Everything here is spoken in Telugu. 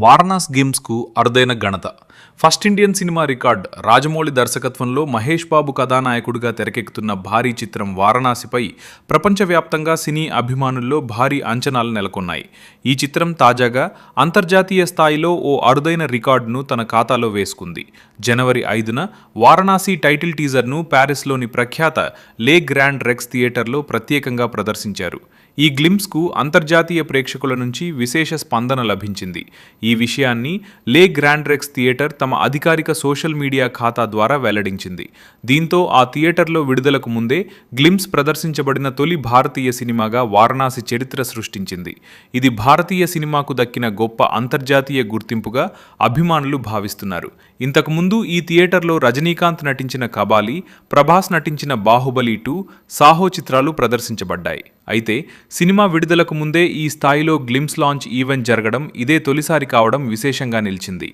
వారణాసి గేమ్స్కు అరుదైన ఘనత. First Indian cinema record Rajamouli దర్శకత్వంలో మహేష్ బాబు కథానాయకుడిగా తెరకెక్కుతున్న భారీ చిత్రం వారణాసిపై ప్రపంచవ్యాప్తంగా సినీ అభిమానుల్లో భారీ అంచనాలు నెలకొన్నాయి. ఈ చిత్రం తాజాగా అంతర్జాతీయ స్థాయిలో ఓ అరుదైన రికార్డును తన ఖాతాలో వేసుకుంది. జనవరి 5న వారణాసి టైటిల్ టీజర్ను ప్యారిస్లోని ప్రఖ్యాత లే గ్రాండ్ రెక్స్ థియేటర్లో ప్రత్యేకంగా ప్రదర్శించారు. ఈ గ్లింప్స్కు అంతర్జాతీయ ప్రేక్షకుల నుంచి విశేష స్పందన లభించింది. ఈ విషయాన్ని లే గ్రాండ్ రెక్స్ థియేటర్ తమ అధికారిక సోషల్ మీడియా ఖాతా ద్వారా వెల్లడించింది. దీంతో ఆ థియేటర్లో విడుదలకు ముందే గ్లింప్స్ ప్రదర్శించబడిన తొలి భారతీయ సినిమాగా వారణాసి చరిత్ర సృష్టించింది. ఇది భారతీయ సినిమాకు దక్కిన గొప్ప అంతర్జాతీయ గుర్తింపుగా అభిమానులు భావిస్తున్నారు. ఇంతకుముందు ఈ థియేటర్లో రజనీకాంత్ నటించిన కబాలి, ప్రభాస్ నటించిన బాహుబలి 2, సాహో చిత్రాలు ప్రదర్శించబడ్డాయి. అయితే సినిమా విడుదలకు ముందే ఈ స్థాయిలో గ్లింప్స్ లాంచ్ ఈవెంట్ జరగడం ఇదే తొలిసారి కావడం విశేషంగా నిలిచింది.